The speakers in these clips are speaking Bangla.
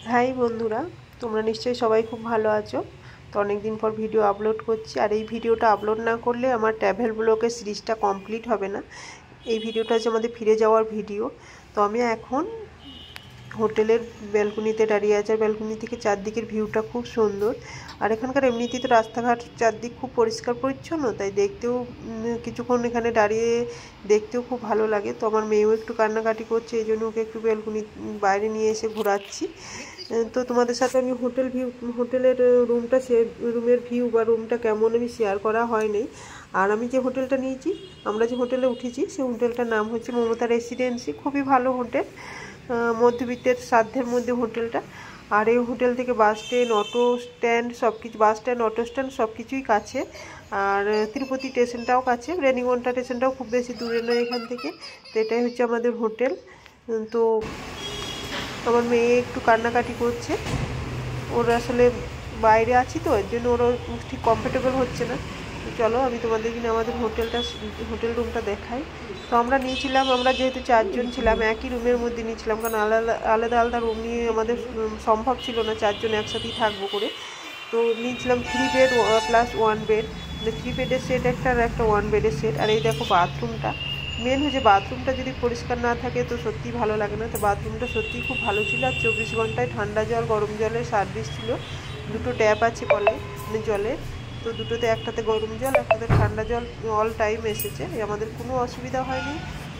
হাই বন্ধুরা, তোমরা নিশ্চয়ই সবাই খুব ভালো আছো। তো অনেক দিন পর ভিডিও আপলোড করছি, আর এই ভিডিওটা আপলোড না করলে আমার ট্রাভেল ব্লগের সিরিজটা কমপ্লিট হবে না। এই ভিডিওটা হচ্ছে আমাদের ফিরে যাওয়ার ভিডিও। তো আমি এখন হোটেলের ব্যালকনিতে দাঁড়িয়ে আছি, আর ব্যালকনি থেকে চারদিকের ভিউটা খুব সুন্দর। আর এখানকার এমনিতেই তো রাস্তাঘাট চারদিক খুব পরিষ্কার পরিচ্ছন্ন, তাই দেখতেও কিছুক্ষণ এখানে দাঁড়িয়ে দেখতেও খুব ভালো লাগে। তো আমার মেয়েও একটু কান্নাকাটি করছে, এই জন্য ওকে একটু ব্যালকনি বাইরে নিয়ে এসে ঘোরাচ্ছি। তো তোমাদের সাথে আমি হোটেলের রুমের ভিউ বা রুমটা কেমন আমি শেয়ার করা হয়নি। আর আমি যে হোটেলটা নিয়েছি, আমরা যে হোটেলে উঠেছি, সেই হোটেলটার নাম হচ্ছে মমতা রেসিডেন্সি। খুবই ভালো হোটেল, মধ্যবিত্তের সাধ্যের মধ্যে হোটেলটা। আর এই হোটেল থেকে বাস স্ট্যান্ড, অটো স্ট্যান্ড সব কিছু, বাস স্ট্যান্ড, অটো স্ট্যান্ড সব কিছুই কাছে। আর তিরুপতি স্টেশনটাও কাছে, রেনিগন্টা স্টেশনটাও খুব বেশি দূরে নয় এখান থেকে। তো এটাই হচ্ছে আমাদের হোটেল। তো আমার মেয়ে একটু কান্নাকাটি করছে, ওর আসলে বাইরে আছি তো, এর জন্য ওরা ঠিক কমফোর্টেবল হচ্ছে না। তো চলো আমি তোমাদের কিনে আমাদের হোটেল রুমটা দেখাই। তো আমরা যেহেতু চারজন ছিলাম, একই রুমের মধ্যে নিয়েছিলাম, কারণ আলাদা আলাদা আলাদা রুম নিয়ে আমাদের সম্ভব ছিল না চারজন একসাথেই থাকবো করে। তো নিয়েছিলাম 3 বেড প্লাস 1 বেড, মানে 3 বেডের সেট একটা আর একটা 1 বেডের সেট। আর এই দেখো বাথরুমটা, মেন হচ্ছে বাথরুমটা যদি পরিষ্কার না থাকে তো সত্যিই ভালো লাগে না। তো বাথরুমটা সত্যিই খুব ভালো ছিল, আর 24 ঘন্টায় ঠান্ডা জল গরম জলের সার্ভিস ছিল। দুটো ট্যাপ আছে কলে, মানে জলের। তো দুটোতে, একটাতে গরম জল, একটাতে ঠান্ডা জল অল টাইম এসেছে, আমাদের কোনো অসুবিধা হয়নি।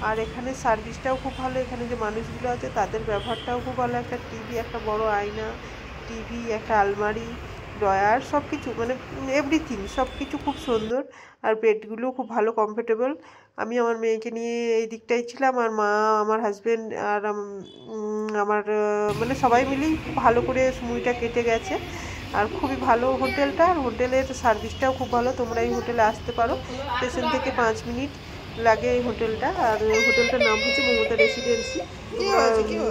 আর এখানে সার্ভিসটাও খুব ভালো, এখানে যে মানুষগুলো আছে তাদের ব্যবহারটাও খুব ভালো। একটা টিভি, একটা বড় আয়না, টিভি, একটা আলমারি, ড্রয়ার, সব কিছু, মানে এভরিথিং সব কিছু খুব সুন্দর। আর বেডগুলোও খুব ভালো, কমফোর্টেবল। আমি আমার মেয়েকে নিয়ে এই দিকটাই ছিলাম, আর মা, আমার হাজব্যান্ড আর আমার মানে সবাই মিলেই খুব ভালো করে সময়টা কেটে গেছে। আর খুবই ভালো হোটেলটা, আর হোটেলের সার্ভিসটাও খুব ভালো। তোমরা এই হোটেলে আসতে পারো, স্টেশন থেকে 5 মিনিট লাগে এই হোটেলটা। আর হোটেলটার নাম হচ্ছে মমতা রেসিডেন্সি।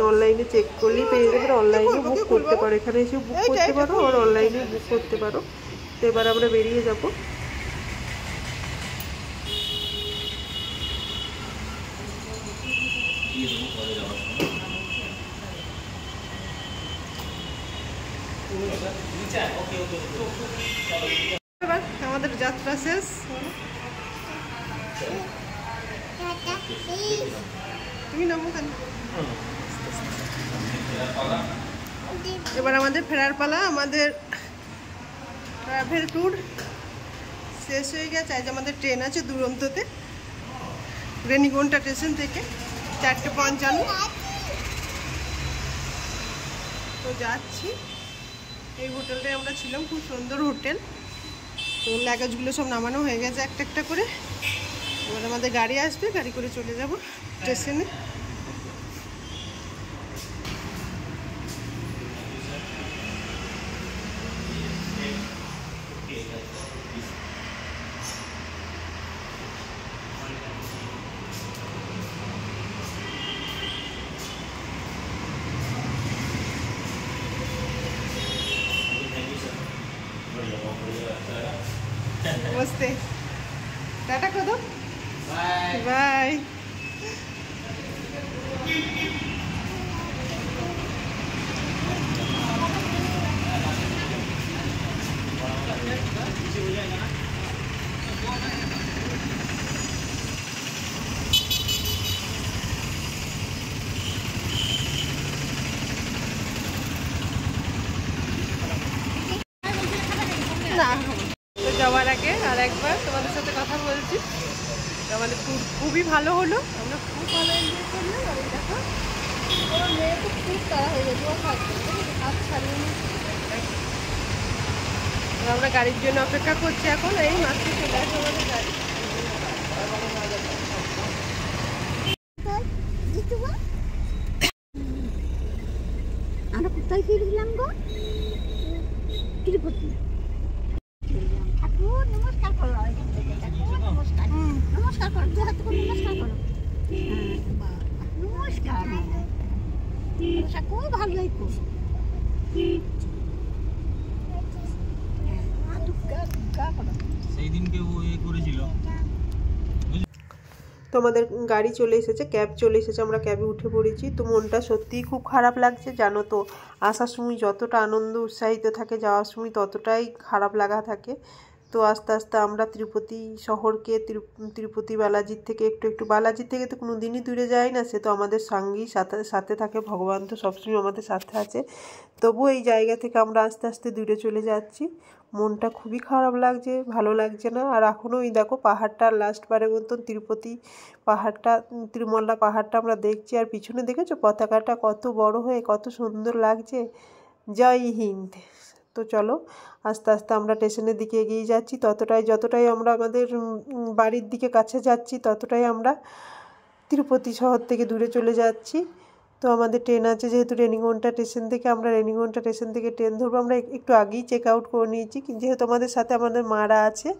অনলাইনে চেক করলেই পেয়ে যাবে, অনলাইনে বুক করতে পারো, এখানে এসে বুক করতে পারো, আর অনলাইনে বুক করতে পারো। তো এবার আমরা বেরিয়ে যাবো। এবার আমাদের যাত্রা শেষ। তুমি নামো কেন? এবার আমাদের ফেরার পালা, আমাদের ট্রাভেল ট্যুর শেষ হয়ে গেছে। আজ আমাদের ট্রেন আছে দুরন্ততে, রেনিগন্টা স্টেশন থেকে 4:55। তো যাচ্ছি। এই হোটেলটায় আমরা ছিলাম, খুব সুন্দর হোটেল। তো লাগেজগুলো সব নামানো হয়ে গেছে একটা একটা করে। এবার আমাদের গাড়ি আসবে, গাড়ি করে চলে যাব স্টেশনে। नमस्ते, टाटा कर दो, बाय बाय। না, তো যাওয়ার আগে আর একবার তোমাদের সাথে কথা বলছি। আমাদের ট্যুর খুবই ভালো হলো, আমরা খুব ভালো এনজয় করলাম। আর দেখো আমার মেয়ে তো খুব তাড়া হয়ে গেছে, হাত ছাড়িয়ে আমরা গাড়ির জন্য অপেক্ষা করছি। এখন এই মাত্র চলে আসে আমাদের গাড়ি। আমরা কোথায় ফিরলাম গো? তিরুপতি। ঠাকুর নমস্কার করো, নমস্কার নমস্কার করো, দু হাত করে নমস্কার করো। নমস্কার, খুব ভালো লাগতো। সেই দিনকে ও করেছিল। তো আমাদের গাড়ি চলে এসেছে, ক্যাব চলে এসেছে, আমরা ক্যাবে উঠে পড়েছি। তো মনটা সত্যিই খুব খারাপ লাগছে জানো তো। আসার সময় যতটা আনন্দ উৎসাহিত থাকে, যাওয়ার সময় ততটাই খারাপ লাগা থাকে। তো আস্তে আস্তে আমরা তিরুপতি শহরকে তিরুপতি বালাজির থেকে একটু বালাজির থেকে তো কোনো দিনই দূরে যায় না, সে তো আমাদের সঙ্গেই সাথে থাকে, ভগবান তো সবসময় আমাদের সাথে আছে। তবু এই জায়গা থেকে আমরা আস্তে আস্তে দূরে চলে যাচ্ছি। মনটা খুবই খারাপ লাগছে, ভালো লাগছে না। আর এখনও ওই দেখো পাহাড়টা লাস্টবারের মতন তিরুপতি পাহাড়টা, তিরুমলা পাহাড়টা আমরা দেখছি। আর পিছনে দেখেছো পতাকাটা কত বড় হয়ে কত সুন্দর লাগছে। জয় হিন্দ। তো চলো আস্তে আস্তে আমরা স্টেশনের দিকে এগিয়ে যাচ্ছি। যতটাই আমরা আমাদের বাড়ির দিকে কাছে যাচ্ছি ততটাই আমরা তিরুপতি শহর থেকে দূরে চলে যাচ্ছি। তো আমাদের ট্রেন আছে যেহেতু রেনিগুন্টা স্টেশন থেকে, আমরা রেনিগুন্টা স্টেশন থেকে ট্রেন ধরবো। আমরা একটু আগেই চেক আউট করে নিয়েছি, যেহেতু আমাদের সাথে আমাদের মারা আছে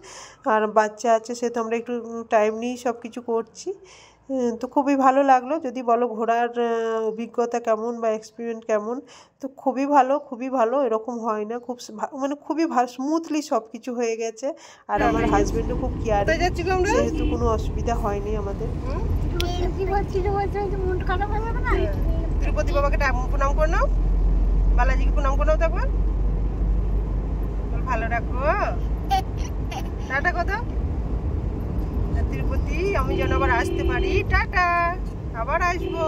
আর বাচ্চা আছে, সেহেতু আমরা একটু টাইম নিয়েই সব কিছু করছি। তো খুবই ভালো লাগলো। যদি বলো ঘোরার অভিজ্ঞতা কেমন বা এক্সপিরিয়েন্স কেমন, তো খুবই ভালো। এরকম হয় না, মানে খুবই ভালো, স্মুথলি সব কিছু হয়ে গেছে। আর আমার হাজবেন্ডও খুব কেয়ারিং, যেহেতু কোনো অসুবিধা হয়নি আমাদের। তিরুপতি বাবাকে প্রণাম করে নাও, বালাজিকে প্রণাম করে নাও, তারপর ভালো রাখো, টাটা কথা। তিরুপতি আমি যেন আবার আসতে পারি, টাটা, আবার আসবো।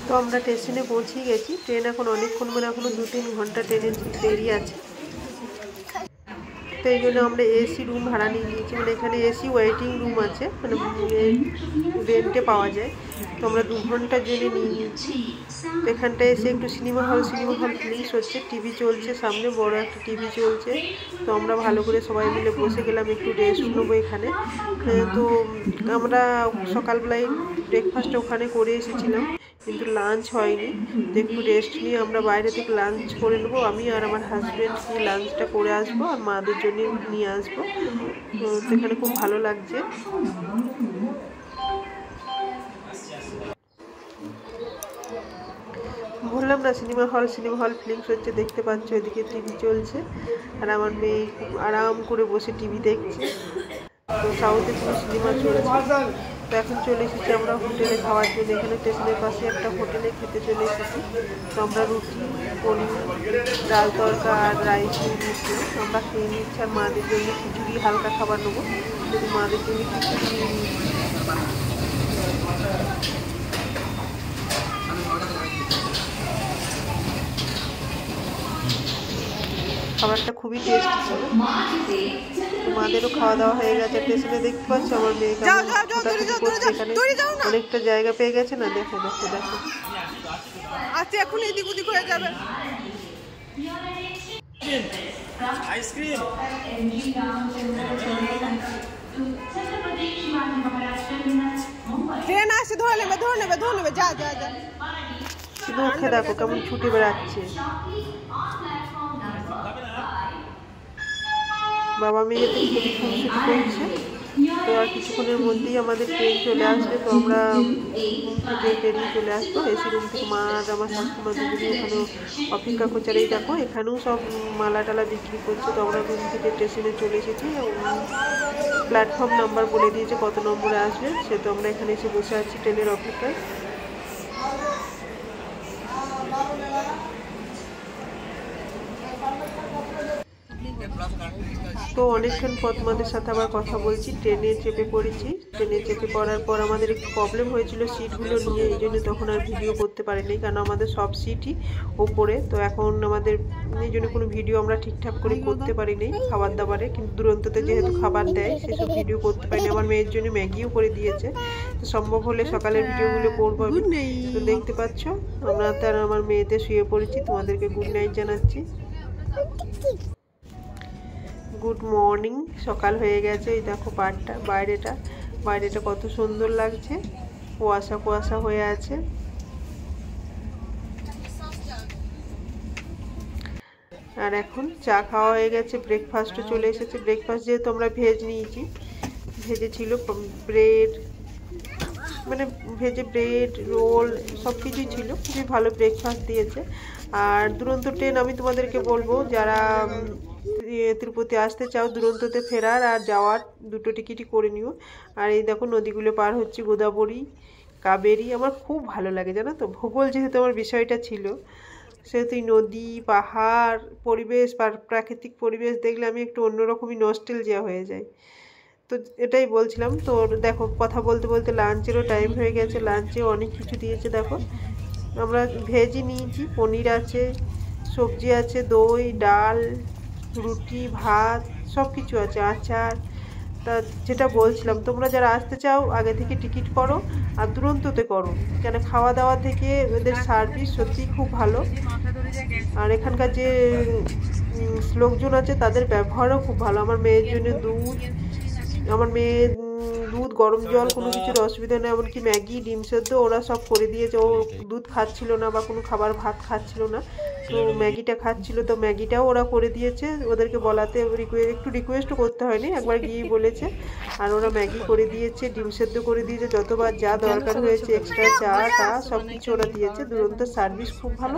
তো আমরা স্টেশনে পৌঁছে গেছি। ট্রেন এখন অনেকক্ষণ, মানে এখনো 2-3 ঘন্টা ট্রেনের দেরি আছে। তো এই জন্য আমরা এসি রুম ভাড়া নিয়ে নিয়েছি, মানে এখানে এসি ওয়েটিং রুম আছে, মানে রেন্টে পাওয়া যায়। তো আমরা 2 ঘন্টার জন্য নিয়ে নিয়েছি। তো এখানটায় এসে একটু সিনেমা হল ফিলিংস হচ্ছে, টিভি চলছে, সামনে বড় একটা টিভি চলছে। তো আমরা ভালো করে সবাই মিলে বসে গেলাম, একটু রেস্ট নেবো এখানে। তো আমরা সকালবেলায় ব্রেকফাস্ট ওখানে করে এসেছিলাম, কিন্তু লাঞ্চ হয়নি। তো একটু রেস্ট নিয়ে আমরা বাইরে থেকে লাঞ্চ করে নেবো। আমি আর আমার হাজব্যান্ড নিয়ে লাঞ্চটা করে আসবো, আর মাদের জন্য নিয়ে আসবো। তো এখানে খুব ভালো লাগছে। বললাম না সিনেমা হল ফিলিংস হচ্ছে, দেখতে পাচ্ছ এদিকে টিভি চলছে আর আমার মেয়ে খুব আরাম করে বসে টিভি দেখছে। তো সাউথে কোনো সিনেমা চলছে। তো এখন চলে এসেছি আমরা হোটেলে খাওয়ার জন্য। এখানে স্টেশনের পাশে একটা হোটেলে খেতে চলে এসেছি। তো আমরা রুটি, পনির, ডাল তড়কা আর রাইস নিয়ে নিয়েছিলাম, আমরা খেয়ে নিচ্ছি। আর মাদের জন্য খিচুড়ি, হালকা খাবার নেবো, যদি মাদের জন্য খিচুড়ি নিয়ে নিচ্ছি। খাবারটা খুবই টেস্টি ছিল। মাদেরও খাওয়া দাওয়া হয়ে গেছে। স্টেশনে দেখতে পাচ্ছ আমার মেয়ে এখানে অনেকটা জায়গা পেয়ে গেছে না, দেখো। আচ্ছা এখন এদিক ওদিক হয়ে যাবে। আইসক্রিম ট্রেন আসছে, ধরে নেবে, যা শুধু ওকে দেখো কেমন ছুটে বেড়াচ্ছে। বাবা মেয়েতে খুবই খুনসুটি করছে। তো আর কিছুক্ষণের মধ্যেই আমাদের ট্রেন চলে আসবে। তো আমরা রুম থেকে ট্রেনে চলে আসবো, এসি রুম থেকে। মা আর আমার শাশুড়ি মা দুজনে ওখানে অপেক্ষা করছে। আর এই দেখো এখানেও সব মালা টালা বিক্রি করছে। তো আমরা রুম থেকে স্টেশনে চলে এসেছি। প্ল্যাটফর্ম নাম্বার বলে দিয়েছে কত নম্বরে আসবে, সে তো আমরা এখানে এসে বসে আছি ট্রেনের অপেক্ষায়। তো অনেকক্ষণ পর তোমাদের সাথে আবার কথা বলছি। ট্রেনে চেপে পড়েছি। ট্রেনে চেপে পড়ার পর আমাদের একটু প্রবলেম হয়েছিল সিটগুলো নিয়ে, এই জন্য তখন আর ভিডিও করতে পারিনি, কারণ আমাদের সব সিটই ওপরে। তো এখন আমাদের এই জন্য কোনো ভিডিও আমরা ঠিকঠাক করে করতে পারিনি খাবার দাবারে, কিন্তু দুরন্ততে যেহেতু খাবার দেয় সেসব ভিডিও করতে পারিনি। আমার মেয়ের জন্য ম্যাগিও করে দিয়েছে। তো সম্ভব হলে সকালের ভিডিওগুলো করবো আমি। তো দেখতে পাচ্ছ আমরা তার আমার মেয়েতে শুয়ে পড়েছি। তোমাদেরকে গুড নাইট জানাচ্ছি। গুড মর্নিং, সকাল হয়ে গেছে। এই দেখো বাইরেটা কত সুন্দর লাগছে, কুয়াশা হয়ে আছে। আর এখন চা খাওয়া হয়ে গেছে, ব্রেকফাস্টও চলে এসেছে। ব্রেকফাস্ট যেহেতু আমরা ভেজ নিয়েছি, ভেজে ছিল ব্রেড, মানে ভেজে ব্রেড রোল সব কিছুই ছিল, খুবই ভালো ব্রেকফাস্ট দিয়েছে। আর দুরন্ত ট্রেন আমি তোমাদেরকে বলবো, যারা তিরুপতি আসতে চাও দুরন্ততে ফেরার আর যাওয়ার দুটো টিকিটই করে নিও। আর এই দেখো নদীগুলো পার হচ্ছে, গোদাবরী, কাবেরী। আমার খুব ভালো লাগে জানো তো, ভূগোল যেহেতু আমার বিষয়টা ছিল, সেহেতু নদী পাহাড় পরিবেশ প্রাকৃতিক পরিবেশ দেখলে আমি একটু অন্যরকমই নস্টালজিয়া হয়ে যায়। তো এটাই বলছিলাম। তো দেখো কথা বলতে বলতে লাঞ্চেরও টাইম হয়ে গেছে, লাঞ্চেও অনেক কিছু দিয়েছে। দেখো আমরা ভেজই নিয়েছি, পনির আছে, সবজি আছে, দই, ডাল, রুটি, ভাত, সব কিছু আছে, আচার। তা যেটা বলছিলাম, তোমরা যারা আসতে চাও আগে থেকে টিকিট করো আর দুরন্ততে করো, কেন খাওয়া দাওয়া থেকে ওদের সার্ভিস সত্যিই খুব ভালো। আর এখানকার যে লোকজন আছে তাদের ব্যবহারও খুব ভালো। আমার মেয়ের জন্য দুধ, আমার মেয়ে দুধ, গরম জল, কোনো কিছুর অসুবিধা নেই। এমনকি ম্যাগি, ডিম সেদ্ধ ওরা সব করে দিয়েছে। ও দুধ খাচ্ছিল না বা কোনো খাবার ভাত খাচ্ছিল না, তো ম্যাগিটা খাচ্ছিল, তো ম্যাগিটাও ওরা করে দিয়েছে। ওদেরকে বলাতে একটু রিকোয়েস্টও করতে হয়নি, একবার গিয়েই বলেছে। আর ওরা ম্যাগি করে দিয়েছে, ডিম সেদ্ধ করে দিয়েছে, যতবার যা দরকার হয়েছে এক্সট্রা চা সব কিছু ওরা দিয়েছে। দুরন্তর সার্ভিস খুব ভালো।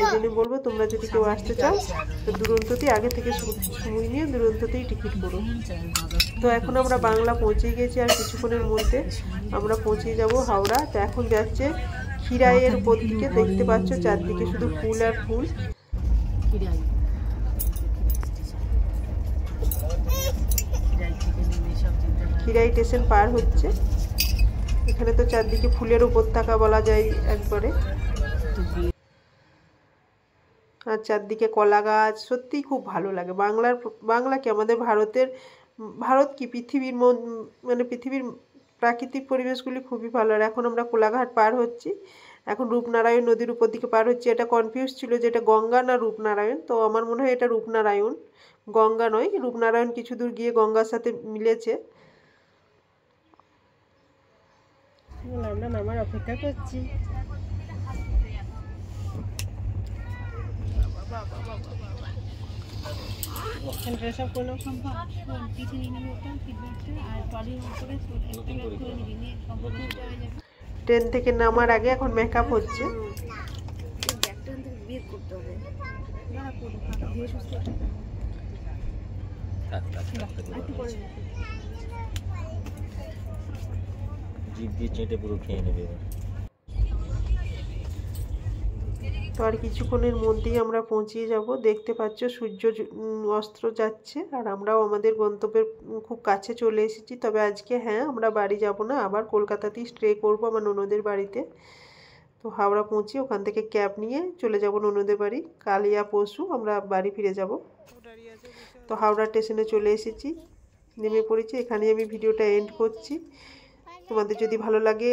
এই জন্য বলবো তোমরা যদি কেউ আসতে চাও তো দুরন্ততেই আগে থেকে সময় নিয়ে দুরন্ততেই টিকিট করো। তো এখন আমরা বাংলা পৌঁছে গেছি, আর কিছুক্ষণের মধ্যে আমরা পৌঁছে যাব হাওড়া। তো এখন যাচ্ছে খিরাইয়ের উপর দিকে, দেখতে পাচ্ছ চারদিকে শুধু ফুল আর ফুল। খিরাই স্টেশন পার হচ্ছে, এখানে তো চারদিকে ফুলের উপত্যকা বলা যায় একবারে। আর চারদিকে কলা গাছ, সত্যিই খুব ভালো লাগে। বাংলা কি আমাদের ভারত কি পৃথিবীর মানে পৃথিবীর প্রাকৃতিক পরিবেশগুলি খুবই ভালো। আর এখন আমরা কোলাঘাট পার হচ্ছি, এখন রূপনারায়ণ নদীর উপর দিকে পার হচ্ছি। এটা কনফিউজ ছিল যে এটা গঙ্গা না রূপনারায়ণ, তো আমার মনে হয় এটা রূপনারায়ণ, গঙ্গা নয়। রূপনারায়ণ কিছু দূর গিয়ে গঙ্গার সাথে মিলেছে। আমরা নামার অপেক্ষা করছি। ট্রেন থেকে নামার আগে এখন মেকআপ হচ্ছে। জিভ দিয়ে চেটে পুরো খেয়ে নেবে। তো আর কিছুক্ষণের মধ্যেই আমরা পৌঁছে যাব। দেখতে পাচ্ছ সূর্য অস্ত যাচ্ছে, আর আমরাও আমাদের গন্তব্যের খুব কাছে চলে এসেছি। তবে আজকে হ্যাঁ, আমরা বাড়ি যাব না, আবার কলকাতাতেই স্টে করবো আমার ননদের বাড়িতে। তো হাওড়া পৌঁছে ওখান থেকে ক্যাব নিয়ে চলে যাব ননদের বাড়ি। কাল ইয়া পরশু আমরা বাড়ি ফিরে যাব। তো হাওড়া স্টেশনে চলে এসেছি, নেমে পড়েছি। এখানে আমি ভিডিওটা এন্ড করছি। তোমাদের যদি ভালো লাগে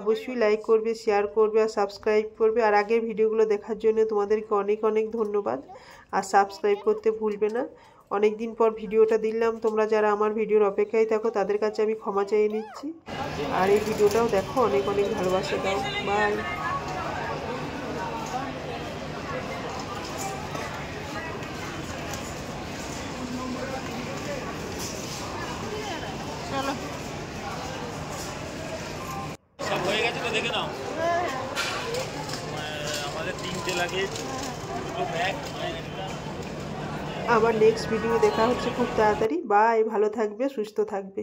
অবশ্যই লাইক করবে, শেয়ার করবে আর সাবস্ক্রাইব করবে। আর আগের ভিডিওগুলো দেখার জন্য তোমাদেরকে অনেক অনেক ধন্যবাদ। আর সাবস্ক্রাইব করতে ভুলবে না। অনেক দিন পর ভিডিওটা দিলাম, তোমরা যারা আমার ভিডিওর অপেক্ষায় থাকো তাদের কাছে আমি ক্ষমা চেয়ে নিচ্ছি। আর এই ভিডিওটাও দেখো, অনেক অনেক ভালোবাসা দাও। বাই। সব হয়ে গেছে তো দেখে নাও। আমাদের 3টে লাগেজ, 2টো ব্যাগ। আবার নেক্সট ভিডিও দেখা হচ্ছে খুব তাড়াতাড়ি। বাই, ভালো থাকবে, সুস্থ থাকবে।